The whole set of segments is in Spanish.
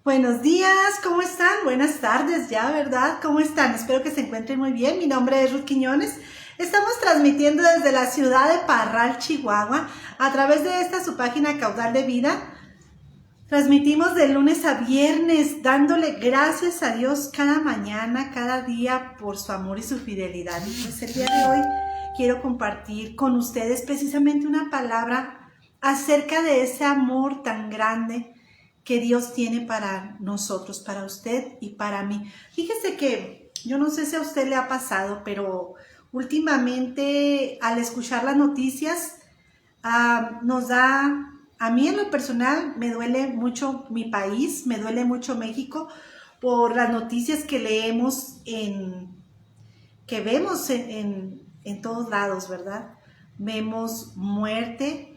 Buenos días, ¿cómo están? Buenas tardes ya, ¿verdad? ¿Cómo están? Espero que se encuentren muy bien. Mi nombre es Ruth Quiñones. Estamos transmitiendo desde la ciudad de Parral, Chihuahua, a través de esta su página Caudal de Vida. Transmitimos de lunes a viernes, dándole gracias a Dios cada mañana, cada día, por su amor y su fidelidad. Y pues el día de hoy quiero compartir con ustedes precisamente una palabra acerca de ese amor tan grande que Dios tiene para nosotros, para usted y para mí. Fíjese que yo no sé si a usted le ha pasado, pero últimamente al escuchar las noticias a mí en lo personal me duele mucho mi país, me duele mucho México por las noticias que leemos que vemos en todos lados, ¿verdad? Vemos muerte,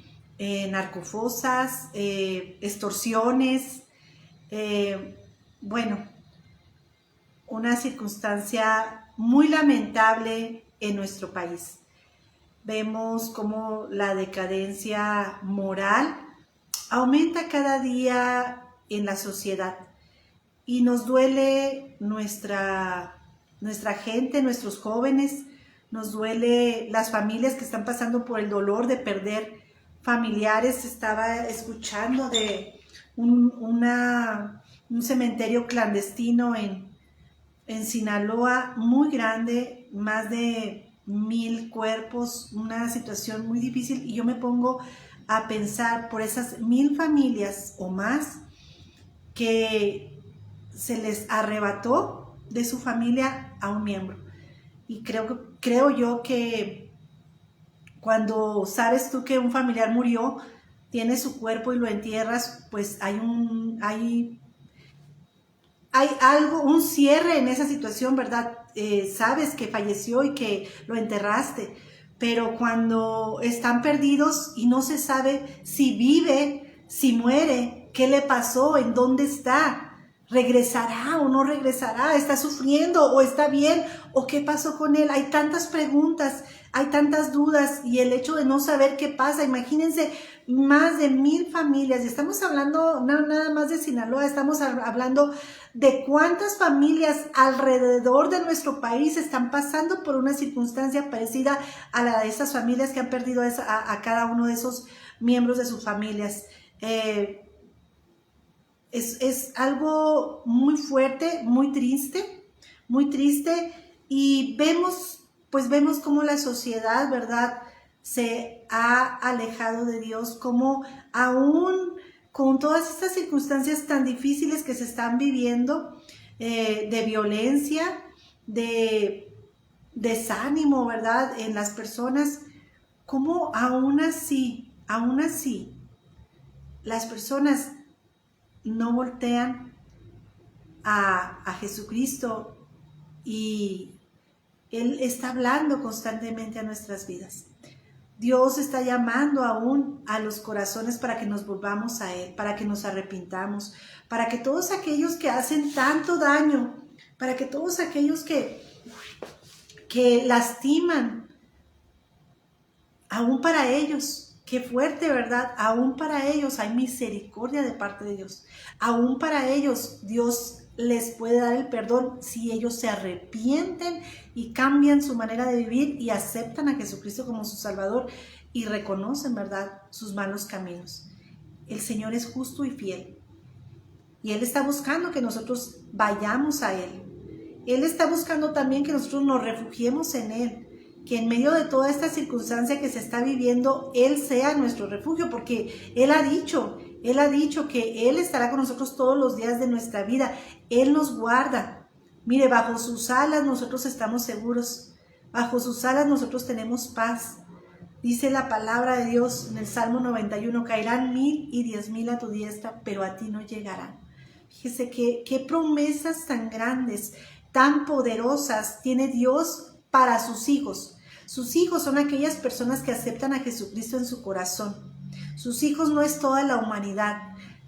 narcofosas, extorsiones, bueno, una circunstancia muy lamentable en nuestro país. Vemos cómo la decadencia moral aumenta cada día en la sociedad y nos duele nuestra gente, nuestros jóvenes, nos duele las familias que están pasando por el dolor de perder familiares. Estaba escuchando de un cementerio clandestino en Sinaloa, muy grande, más de 1000 cuerpos, una situación muy difícil, y yo me pongo a pensar por esas 1000 familias o más que se les arrebató de su familia a un miembro. Y creo yo que cuando sabes tú que un familiar murió, tiene su cuerpo y lo entierras, pues hay algo, un cierre en esa situación, ¿verdad? Sabes que falleció y que lo enterraste, pero cuando están perdidos y no se sabe si vive, si muere, qué le pasó, en dónde está, regresará o no regresará, está sufriendo o está bien, o qué pasó con él. Hay tantas preguntas, hay tantas dudas, y el hecho de no saber qué pasa, imagínense, más de 1000 familias, y estamos hablando no nada más de Sinaloa, estamos hablando de cuántas familias alrededor de nuestro país están pasando por una circunstancia parecida a la de esas familias que han perdido a cada uno de esos miembros de sus familias. Es algo muy fuerte, muy triste, y vemos cómo la sociedad, ¿verdad?, se ha alejado de Dios, como aún con todas estas circunstancias tan difíciles que se están viviendo, de violencia, de desánimo, ¿verdad?, en las personas, como aún así, las personas no voltean a Jesucristo, y Él está hablando constantemente a nuestras vidas. Dios está llamando aún a los corazones para que nos volvamos a Él, para que nos arrepintamos, para que todos aquellos que hacen tanto daño, para que todos aquellos que lastiman, aún para ellos, qué fuerte, ¿verdad?, aún para ellos hay misericordia de parte de Dios. Aún para ellos Dios les puede dar el perdón si ellos se arrepienten y cambian su manera de vivir y aceptan a Jesucristo como su Salvador y reconocen, ¿verdad?, sus malos caminos. El Señor es justo y fiel, y Él está buscando que nosotros vayamos a Él. Él está buscando también que nosotros nos refugiemos en Él, que en medio de toda esta circunstancia que se está viviendo, Él sea nuestro refugio, porque Él ha dicho que Él estará con nosotros todos los días de nuestra vida. Él nos guarda. Mire, bajo sus alas nosotros estamos seguros, bajo sus alas nosotros tenemos paz. Dice la palabra de Dios en el Salmo 91, caerán 1000 y 10,000 a tu diestra, pero a ti no llegarán. Fíjese qué promesas tan grandes, tan poderosas tiene Dios para sus hijos. Sus hijos son aquellas personas que aceptan a Jesucristo en su corazón. Sus hijos no es toda la humanidad.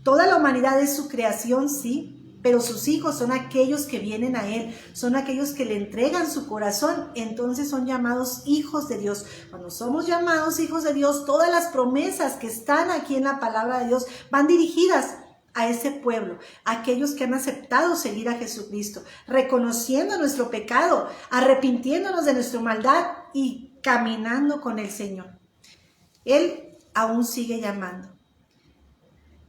Toda la humanidad es su creación, sí, pero sus hijos son aquellos que vienen a Él, son aquellos que le entregan su corazón, entonces son llamados hijos de Dios. Cuando somos llamados hijos de Dios, todas las promesas que están aquí en la palabra de Dios van dirigidas a ese pueblo, a aquellos que han aceptado seguir a Jesucristo, reconociendo nuestro pecado, arrepintiéndonos de nuestra maldad y caminando con el Señor. Él aún sigue llamando.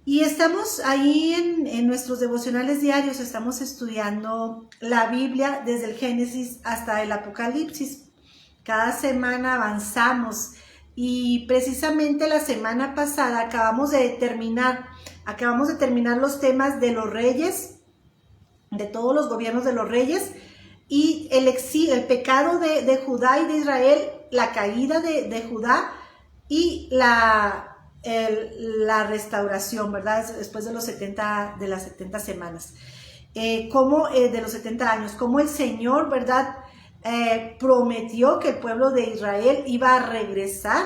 Y estamos ahí en nuestros devocionales diarios, estamos estudiando la Biblia desde el Génesis hasta el Apocalipsis. Cada semana avanzamos y precisamente la semana pasada acabamos de terminar los temas de los reyes, de todos los gobiernos de los reyes y el exilio, el pecado de Judá y de Israel, la caída de Judá y la restauración, ¿verdad? Después de las 70 semanas, de los 70 años, como el Señor, ¿verdad? Prometió que el pueblo de Israel iba a regresar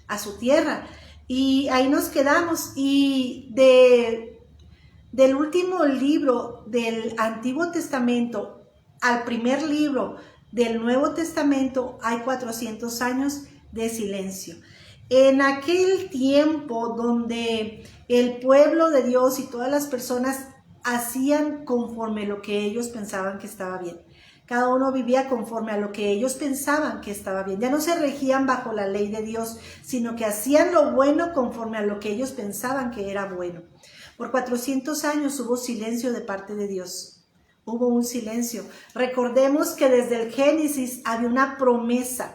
a su tierra. Y ahí nos quedamos. Y del último libro del Antiguo Testamento al primer libro del Nuevo Testamento hay 400 años de silencio. En aquel tiempo donde el pueblo de Dios y todas las personas hacían conforme lo que ellos pensaban que estaba bien. Cada uno vivía conforme a lo que ellos pensaban que estaba bien. Ya no se regían bajo la ley de Dios, sino que hacían lo bueno conforme a lo que ellos pensaban que era bueno. Por 400 años hubo silencio de parte de Dios. Hubo un silencio. Recordemos que desde el Génesis había una promesa.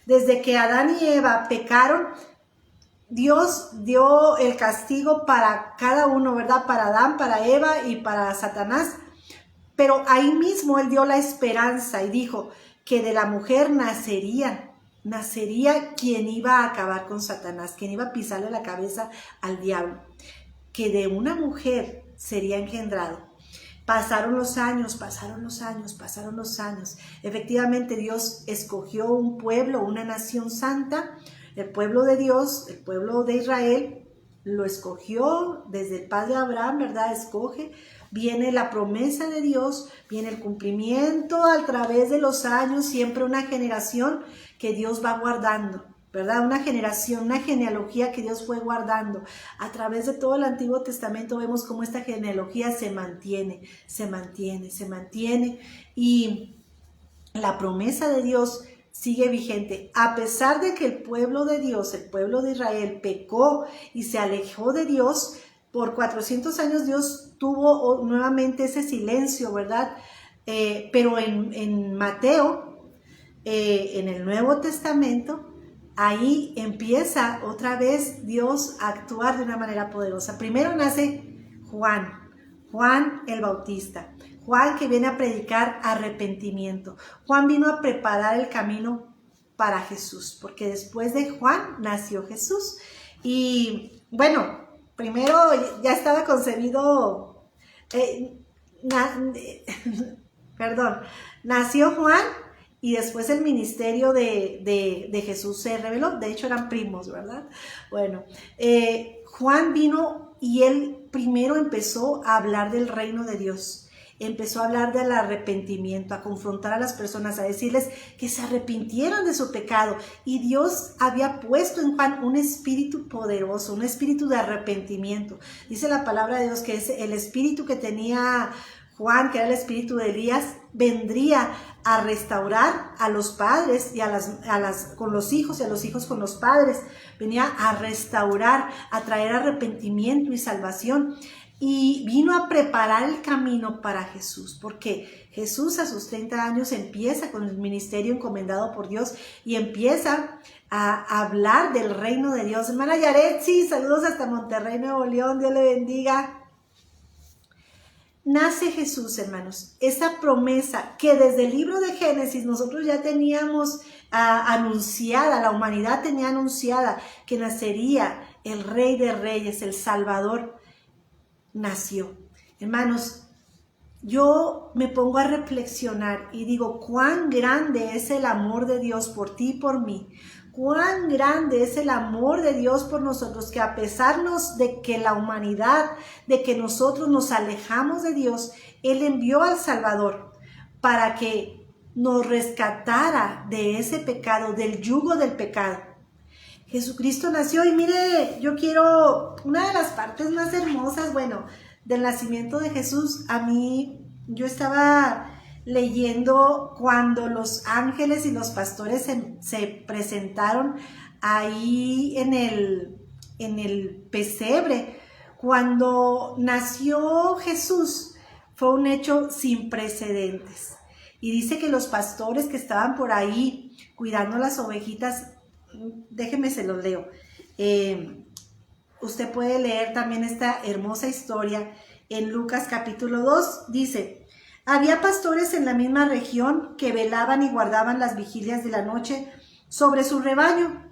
Desde que Adán y Eva pecaron, Dios dio el castigo para cada uno, ¿verdad? Para Adán, para Eva y para Satanás. Pero ahí mismo Él dio la esperanza y dijo que de la mujer nacería quien iba a acabar con Satanás, quien iba a pisarle la cabeza al diablo, que de una mujer sería engendrado. Pasaron los años. Efectivamente, Dios escogió un pueblo, una nación santa, el pueblo de Dios, el pueblo de Israel, lo escogió desde el padre Abraham, ¿verdad? Escoge, viene la promesa de Dios, viene el cumplimiento a través de los años, siempre una generación que Dios va guardando, ¿verdad? Una generación, una genealogía que Dios fue guardando. A través de todo el Antiguo Testamento vemos cómo esta genealogía se mantiene. Y la promesa de Dios sigue vigente. A pesar de que el pueblo de Dios, el pueblo de Israel, pecó y se alejó de Dios, por 400 años Dios tuvo nuevamente ese silencio, ¿verdad? Pero en Mateo, en el Nuevo Testamento, ahí empieza otra vez Dios a actuar de una manera poderosa. Primero nace Juan el Bautista. Juan que viene a predicar arrepentimiento. Juan vino a preparar el camino para Jesús, porque después de Juan nació Jesús. Y bueno, primero ya estaba concebido, nació Juan. Y después el ministerio de Jesús se reveló. De hecho, eran primos, ¿verdad? Bueno, Juan vino y él primero empezó a hablar del reino de Dios. Empezó a hablar del arrepentimiento, a confrontar a las personas, a decirles que se arrepintieran de su pecado. Y Dios había puesto en Juan un espíritu poderoso, un espíritu de arrepentimiento. Dice la palabra de Dios que es el espíritu que tenía Juan, que era el espíritu de Elías, vendría a restaurar a los padres y con los hijos y a los hijos con los padres. Venía a restaurar, a traer arrepentimiento y salvación. Y vino a preparar el camino para Jesús, porque Jesús a sus 30 años empieza con el ministerio encomendado por Dios y empieza a hablar del reino de Dios. Hermana Yaretsi, saludos hasta Monterrey, Nuevo León, Dios le bendiga. Nace Jesús, hermanos, esa promesa que desde el libro de Génesis nosotros ya teníamos anunciada, la humanidad tenía anunciada que nacería el Rey de Reyes, el Salvador, nació. Hermanos, yo me pongo a reflexionar y digo, cuán grande es el amor de Dios por ti y por mí. Cuán grande es el amor de Dios por nosotros, que a pesar de que la humanidad, de que nosotros nos alejamos de Dios, Él envió al Salvador para que nos rescatara de ese pecado, del yugo del pecado. Jesucristo nació y mire, yo quiero una de las partes más hermosas, bueno, del nacimiento de Jesús, yo estaba leyendo cuando los ángeles y los pastores se presentaron ahí en el pesebre. Cuando nació Jesús fue un hecho sin precedentes. Y dice que los pastores que estaban por ahí cuidando las ovejitas, déjenme se los leo. Usted puede leer también esta hermosa historia en Lucas capítulo 2. Dice: había pastores en la misma región que velaban y guardaban las vigilias de la noche sobre su rebaño.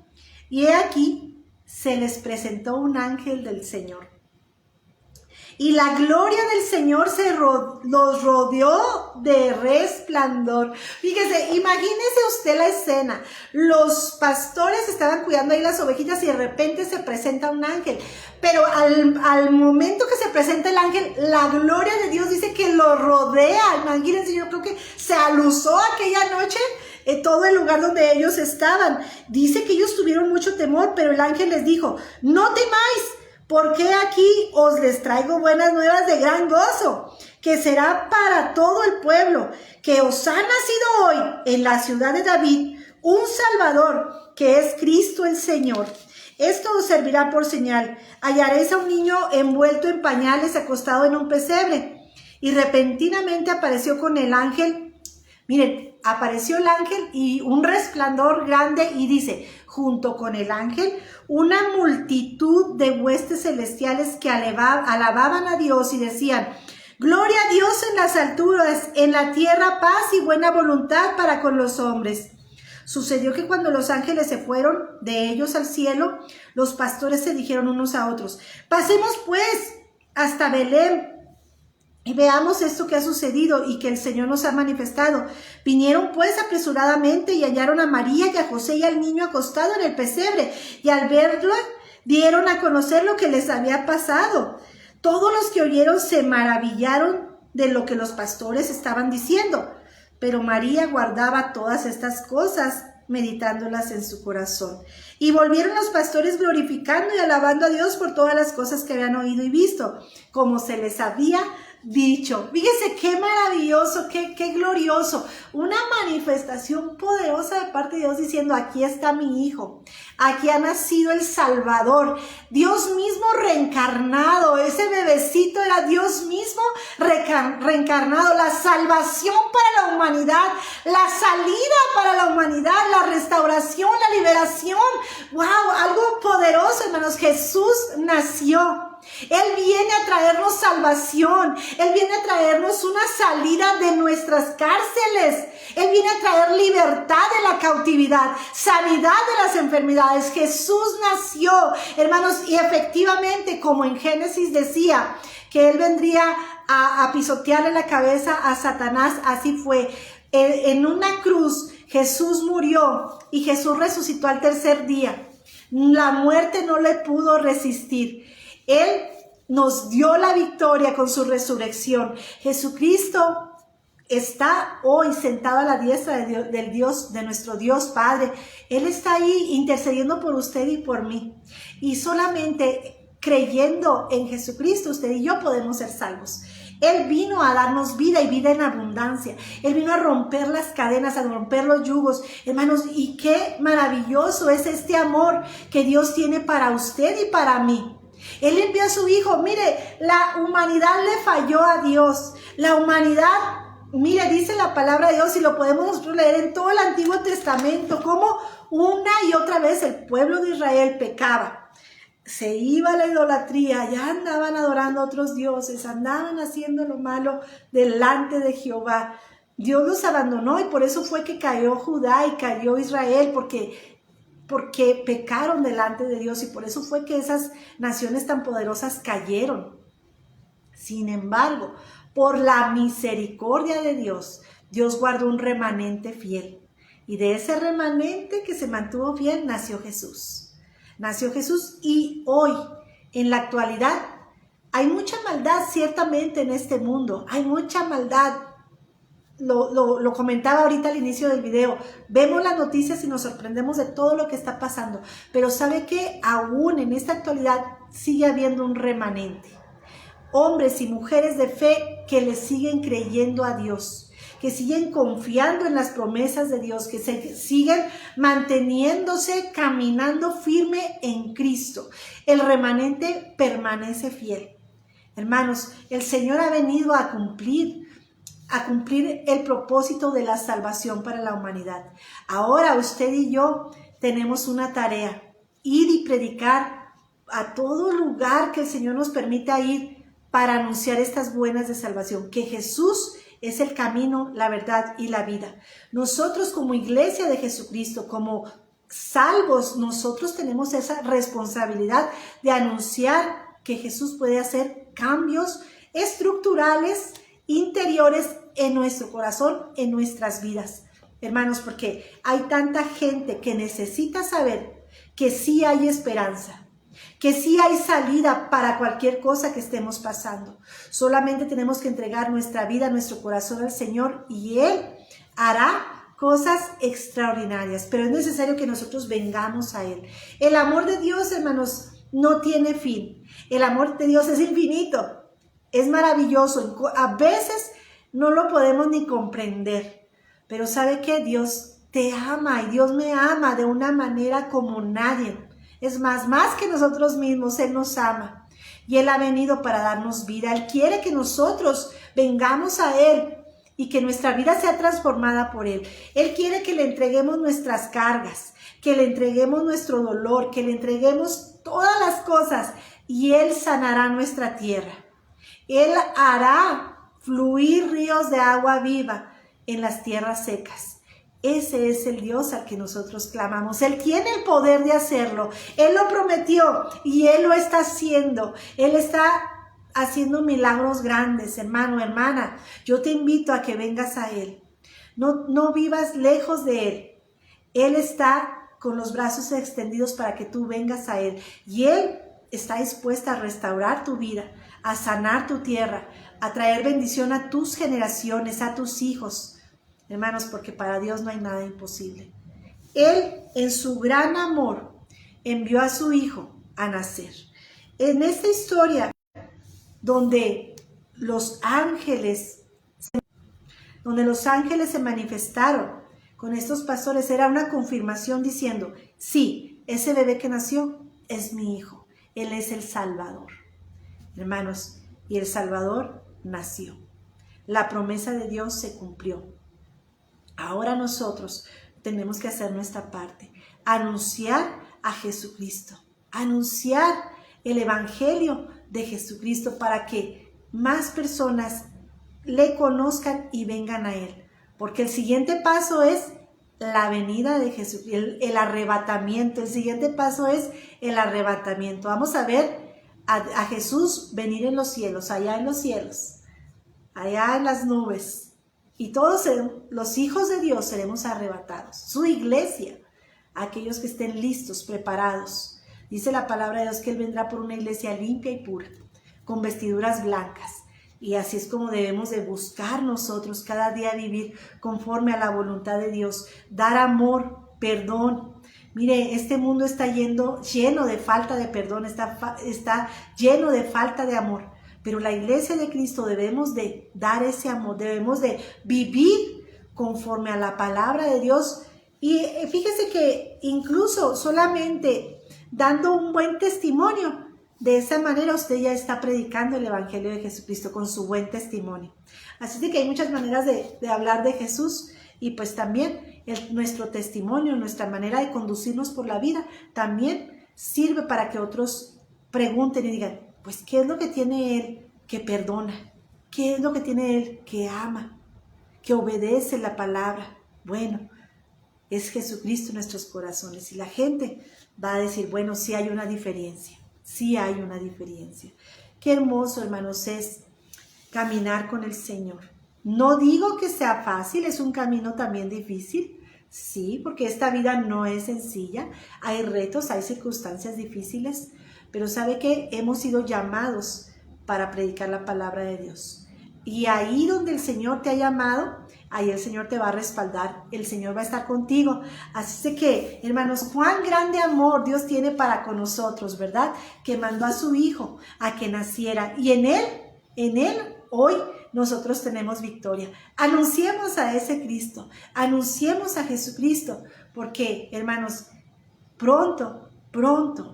Y he aquí, se les presentó un ángel del Señor. Y la gloria del Señor los rodeó de resplandor. Fíjese, imagínese usted la escena. Los pastores estaban cuidando ahí las ovejitas y de repente se presenta un ángel. Pero al momento que se presenta el ángel, la gloria de Dios dice que lo rodea. Imagínense, yo creo que se aluzó aquella noche todo el lugar donde ellos estaban. Dice que ellos tuvieron mucho temor, pero el ángel les dijo: no temáis, porque aquí os les traigo buenas nuevas de gran gozo, que será para todo el pueblo, que os ha nacido hoy en la ciudad de David un Salvador, que es Cristo el Señor. Esto os servirá por señal: hallaréis a un niño envuelto en pañales, acostado en un pesebre. Y repentinamente apareció con el ángel, miren, apareció el ángel y un resplandor grande, y dice, junto con el ángel, una multitud de huestes celestiales que alababan a Dios y decían: gloria a Dios en las alturas, en la tierra paz y buena voluntad para con los hombres. Sucedió que cuando los ángeles se fueron de ellos al cielo, los pastores se dijeron unos a otros: pasemos pues hasta Belén y veamos esto que ha sucedido y que el Señor nos ha manifestado. Vinieron pues apresuradamente y hallaron a María y a José y al niño acostado en el pesebre, y al verlo dieron a conocer lo que les había pasado. Todos los que oyeron se maravillaron de lo que los pastores estaban diciendo, pero María guardaba todas estas cosas, meditándolas en su corazón. Y volvieron los pastores glorificando y alabando a Dios por todas las cosas que habían oído y visto, como se les había dicho. Fíjese qué maravilloso, qué glorioso, una manifestación poderosa de parte de Dios diciendo: aquí está mi hijo, aquí ha nacido el Salvador, Dios mismo reencarnado. Ese bebecito era Dios mismo reencarnado, la salvación para la humanidad, la salida para la humanidad, la restauración, la liberación. ¡Wow! Algo poderoso, hermanos. Jesús nació. Él viene a traernos salvación. Él viene a traernos una salida de nuestras cárceles. Él viene a traer libertad de la cautividad, sanidad de las enfermedades. Jesús nació, hermanos, y efectivamente, como en Génesis decía, que Él vendría a pisotearle la cabeza a Satanás, así fue. En una cruz Jesús murió y Jesús resucitó al tercer día. La muerte no le pudo resistir. Él nos dio la victoria con su resurrección. Jesucristo está hoy sentado a la diestra de nuestro Dios Padre. Él está ahí intercediendo por usted y por mí. Y solamente creyendo en Jesucristo, usted y yo podemos ser salvos. Él vino a darnos vida y vida en abundancia. Él vino a romper las cadenas, a romper los yugos. Hermanos, y qué maravilloso es este amor que Dios tiene para usted y para mí. Él envió a su hijo. Mire, la humanidad le falló a Dios. La humanidad, mire, dice la palabra de Dios, y lo podemos nosotros leer en todo el Antiguo Testamento, como una y otra vez el pueblo de Israel pecaba. Se iba a la idolatría, ya andaban adorando a otros dioses, andaban haciendo lo malo delante de Jehová. Dios los abandonó y por eso fue que cayó Judá y cayó Israel, porque pecaron delante de Dios, y por eso fue que esas naciones tan poderosas cayeron. Sin embargo, por la misericordia de Dios, Dios guardó un remanente fiel, y de ese remanente que se mantuvo fiel nació Jesús. Nació Jesús, y hoy, en la actualidad, hay mucha maldad ciertamente en este mundo, hay mucha maldad. Lo comentaba ahorita al inicio del video. Vemos las noticias y nos sorprendemos de todo lo que está pasando. Pero ¿sabe qué? Aún en esta actualidad sigue habiendo un remanente. hombres y mujeres de fe que le siguen creyendo a Dios, que siguen confiando en las promesas de Dios, que siguen manteniéndose, caminando firme en Cristo. El remanente permanece fiel. Hermanos, el Señor ha venido a cumplir el propósito de la salvación para la humanidad. Ahora usted y yo tenemos una tarea: ir y predicar a todo lugar que el Señor nos permita ir para anunciar estas buenas de salvación, que Jesús es el camino, la verdad y la vida. Nosotros como iglesia de Jesucristo, como salvos, nosotros tenemos esa responsabilidad de anunciar que Jesús puede hacer cambios estructurales, interiores en nuestro corazón, en nuestras vidas. Hermanos, porque hay tanta gente que necesita saber que sí hay esperanza, que sí hay salida para cualquier cosa que estemos pasando. Solamente tenemos que entregar nuestra vida, nuestro corazón al Señor y Él hará cosas extraordinarias, pero es necesario que nosotros vengamos a Él. El amor de Dios, hermanos, no tiene fin. El amor de Dios es infinito, es maravilloso. A veces no lo podemos ni comprender, pero ¿sabe qué? Dios te ama y Dios me ama de una manera como nadie. Es más que nosotros mismos, Él nos ama. Y Él ha venido para darnos vida. Él quiere que nosotros vengamos a Él y que nuestra vida sea transformada por Él. Él quiere que le entreguemos nuestras cargas, que le entreguemos nuestro dolor, que le entreguemos todas las cosas y Él sanará nuestra tierra. Él hará fluir ríos de agua viva en las tierras secas. Ese es el Dios al que nosotros clamamos. Él tiene el poder de hacerlo. Él lo prometió y Él lo está haciendo. Él está haciendo milagros grandes, hermano, hermana. Yo te invito a que vengas a Él. No vivas lejos de Él. Él está con los brazos extendidos para que tú vengas a Él. Y Él está dispuesto a restaurar tu vida, a sanar tu tierra, a traer bendición a tus generaciones, a tus hijos. Hermanos, porque para Dios no hay nada imposible. Él, en su gran amor, envió a su Hijo a nacer. En esta historia, donde los ángeles se manifestaron con estos pastores, era una confirmación diciendo: sí, ese bebé que nació es mi Hijo. Él es el Salvador. Hermanos, y el Salvador nació. La promesa de Dios se cumplió. Ahora nosotros tenemos que hacer nuestra parte, anunciar a Jesucristo, anunciar el Evangelio de Jesucristo para que más personas le conozcan y vengan a Él. Porque el siguiente paso es la venida de Jesús, el arrebatamiento. El siguiente paso es el arrebatamiento. Vamos a ver a Jesús venir en los cielos, allá en los cielos, allá en las nubes. Y todos los hijos de Dios seremos arrebatados. Su iglesia, aquellos que estén listos, preparados. Dice la palabra de Dios que Él vendrá por una iglesia limpia y pura, con vestiduras blancas. Y así es como debemos de buscar nosotros cada día vivir conforme a la voluntad de Dios. Dar amor, perdón. Mire, este mundo está lleno de falta de perdón, está lleno de falta de amor. Pero la iglesia de Cristo debemos de dar ese amor, debemos de vivir conforme a la palabra de Dios. Y fíjese que incluso solamente dando un buen testimonio, de esa manera usted ya está predicando el Evangelio de Jesucristo con su buen testimonio. Así de que hay muchas maneras de hablar de Jesús y pues también nuestro testimonio, nuestra manera de conducirnos por la vida también sirve para que otros pregunten y digan: pues, ¿qué es lo que tiene Él que perdona? ¿Qué es lo que tiene Él que ama? Que obedece la palabra. Bueno, es Jesucristo en nuestros corazones. Y la gente va a decir: bueno, sí hay una diferencia. Sí hay una diferencia. Qué hermoso, hermanos, es caminar con el Señor. No digo que sea fácil, es un camino también difícil. Sí, porque esta vida no es sencilla. Hay retos, hay circunstancias difíciles. Pero ¿sabe qué? Hemos sido llamados para predicar la palabra de Dios. Y ahí donde el Señor te ha llamado, ahí el Señor te va a respaldar, el Señor va a estar contigo. Así es que, hermanos, cuán grande amor Dios tiene para con nosotros, ¿verdad? Que mandó a su Hijo a que naciera. Y en Él, hoy nosotros tenemos victoria. Anunciemos a ese Cristo, anunciemos a Jesucristo, porque, hermanos, pronto,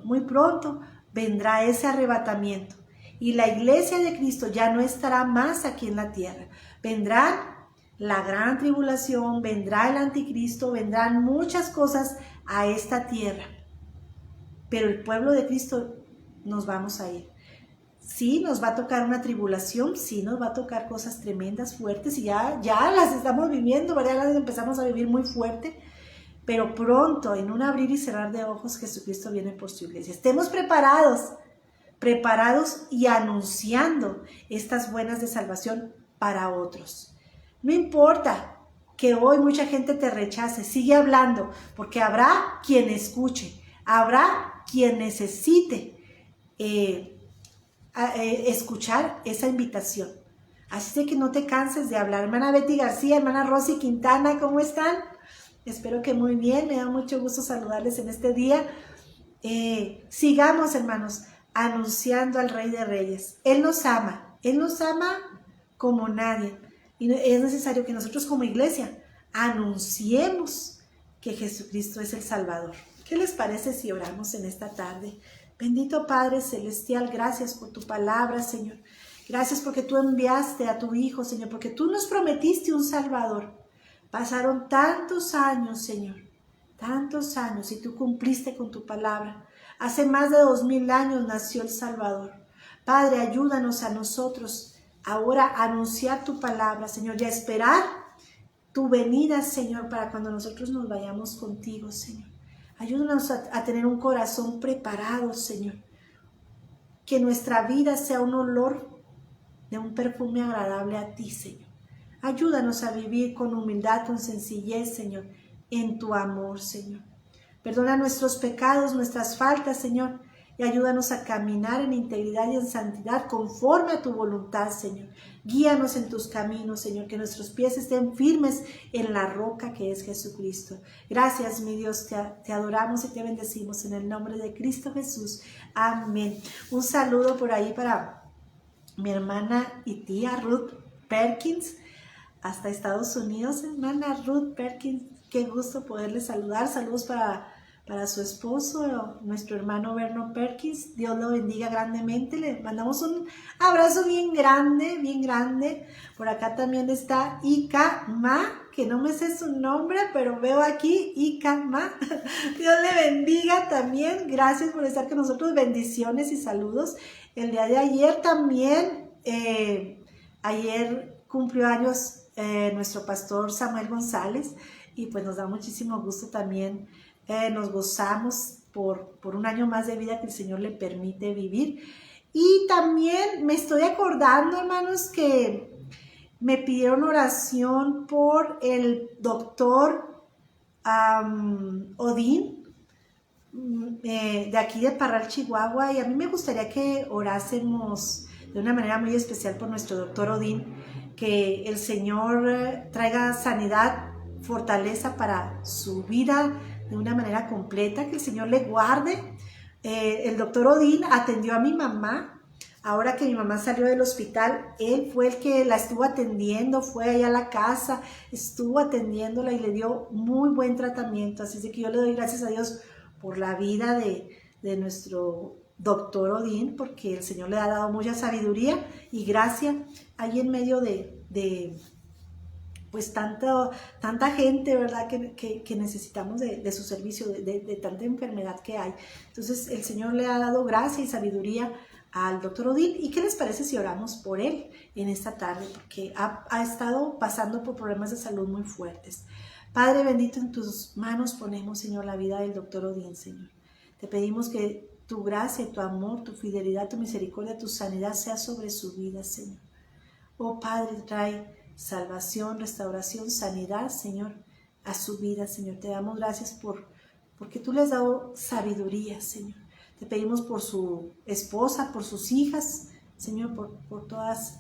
muy pronto, vendrá ese arrebatamiento. Y la iglesia de Cristo ya no estará más aquí en la tierra. Vendrá la gran tribulación, vendrá el anticristo, vendrán muchas cosas a esta tierra. Pero el pueblo de Cristo nos vamos a ir. Sí, nos va a tocar una tribulación, sí, nos va a tocar cosas tremendas, fuertes, y ya las estamos viviendo, ¿verdad? Las empezamos a vivir muy fuerte. Pero pronto, en un abrir y cerrar de ojos, Jesucristo viene por su iglesia. Estemos preparados y anunciando estas buenas de salvación para otros. No importa que hoy mucha gente te rechace, sigue hablando, porque habrá quien escuche, habrá quien necesite escuchar esa invitación. Así que no te canses de hablar. Hermana Betty García, hermana Rosy Quintana, ¿cómo están? Espero que muy bien, me da mucho gusto saludarles en este día. Sigamos, hermanos, anunciando al Rey de Reyes. Él nos ama como nadie. Y es necesario que nosotros como iglesia anunciemos que Jesucristo es el Salvador. ¿Qué les parece si oramos en esta tarde? Bendito Padre Celestial, gracias por tu palabra, Señor. Gracias porque tú enviaste a tu Hijo, Señor, porque tú nos prometiste un Salvador. Pasaron tantos años, Señor, tantos años, y tú cumpliste con tu palabra. Hace más de 2000 años nació el Salvador. Padre, ayúdanos a nosotros ahora a anunciar tu palabra, Señor, y a esperar tu venida, Señor, para cuando nosotros nos vayamos contigo, Señor. Ayúdanos a tener un corazón preparado, Señor. Que nuestra vida sea un olor de un perfume agradable a ti, Señor. Ayúdanos a vivir con humildad, con sencillez, Señor, en tu amor, Señor. Perdona nuestros pecados, nuestras faltas, Señor, y ayúdanos a caminar en integridad y en santidad conforme a tu voluntad, Señor. Guíanos en tus caminos, Señor, que nuestros pies estén firmes en la roca que es Jesucristo. Gracias, mi Dios, te adoramos y te bendecimos en el nombre de Cristo Jesús. Amén. Un saludo por ahí para mi hermana y tía Ruth Perkins, hasta Estados Unidos. Hermana Ruth Perkins, qué gusto poderle saludar. Saludos para su esposo, nuestro hermano Verno Perkins. Dios lo bendiga grandemente. Le mandamos un abrazo bien grande, bien grande. Por acá también está Ika Ma, que no me sé su nombre, pero veo aquí Ika Ma. Dios le bendiga también. Gracias por estar con nosotros. Bendiciones y saludos. El día de ayer también, ayer cumplió años nuestro pastor Samuel González, y pues nos da muchísimo gusto también. Nos gozamos por un año más de vida que el Señor le permite vivir. Y también me estoy acordando, hermanos, que me pidieron oración por el doctor Odín, de aquí de Parral, Chihuahua, y a mí me gustaría que orásemos de una manera muy especial por nuestro doctor Odín, que el Señor traiga sanidad, fortaleza para su vida de una manera completa, que el Señor le guarde. El doctor Odín atendió a mi mamá. Ahora que mi mamá salió del hospital, él fue el que la estuvo atendiendo, fue allá a la casa, estuvo atendiéndola y le dio muy buen tratamiento. Así que yo le doy gracias a Dios por la vida de nuestro doctor Odín, porque el Señor le ha dado mucha sabiduría y gracia ahí en medio de pues tanta gente, ¿verdad? Que necesitamos de su servicio, de tanta enfermedad que hay. Entonces el Señor le ha dado gracia y sabiduría al doctor Odín. ¿Y qué les parece si oramos por él en esta tarde? Porque ha estado pasando por problemas de salud muy fuertes. Padre bendito, en tus manos ponemos, Señor, la vida del doctor Odín, Señor. Te pedimos que tu gracia, tu amor, tu fidelidad, tu misericordia, tu sanidad sea sobre su vida, Señor. Oh Padre, trae salvación, restauración, sanidad, Señor, a su vida, Señor. Te damos gracias porque tú le has dado sabiduría, Señor. Te pedimos por su esposa, por sus hijas, Señor, por todas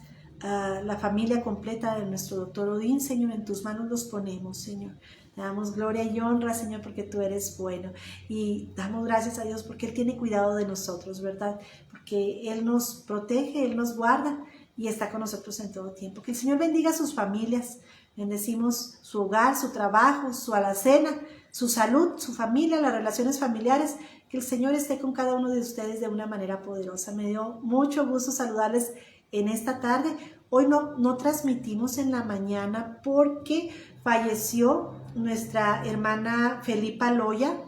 la familia completa de nuestro doctor Odín, Señor, en tus manos los ponemos, Señor. Te damos gloria y honra, Señor, porque tú eres bueno. Y damos gracias a Dios porque Él tiene cuidado de nosotros, ¿verdad? Porque Él nos protege, Él nos guarda y está con nosotros en todo tiempo. Que el Señor bendiga a sus familias. Bendecimos su hogar, su trabajo, su alacena, su salud, su familia, las relaciones familiares. Que el Señor esté con cada uno de ustedes de una manera poderosa. Me dio mucho gusto saludarles en esta tarde. Hoy no transmitimos en la mañana porque falleció nuestra hermana Felipa Loya,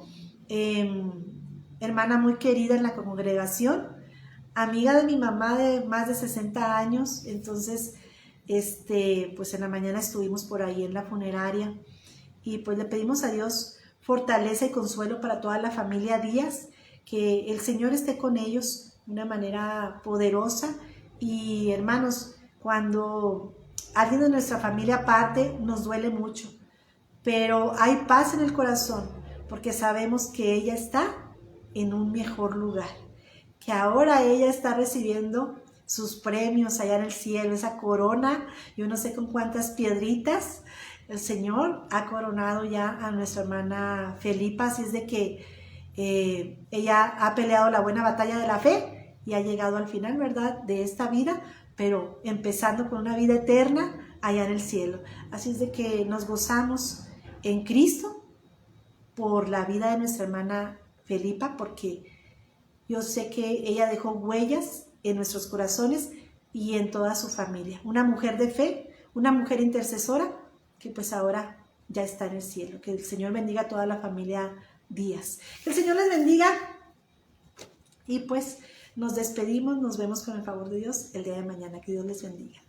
hermana muy querida en la congregación, amiga de mi mamá de más de 60 años. Entonces, pues en la mañana estuvimos por ahí en la funeraria y pues le pedimos a Dios fortaleza y consuelo para toda la familia Díaz, que el Señor esté con ellos de una manera poderosa. Y hermanos, cuando alguien de nuestra familia parte, nos duele mucho, pero hay paz en el corazón porque sabemos que ella está en un mejor lugar, que ahora ella está recibiendo sus premios allá en el cielo, esa corona, yo no sé con cuántas piedritas. El Señor ha coronado ya a nuestra hermana Felipa, así es de que ella ha peleado la buena batalla de la fe y ha llegado al final, ¿verdad?, de esta vida, pero empezando con una vida eterna allá en el cielo. Así es de que nos gozamos en Cristo por la vida de nuestra hermana Felipa, porque yo sé que ella dejó huellas en nuestros corazones y en toda su familia. Una mujer de fe, una mujer intercesora, que pues ahora ya está en el cielo. Que el Señor bendiga a toda la familia Díaz. Que el Señor les bendiga. Y pues nos despedimos, nos vemos con el favor de Dios el día de mañana. Que Dios les bendiga.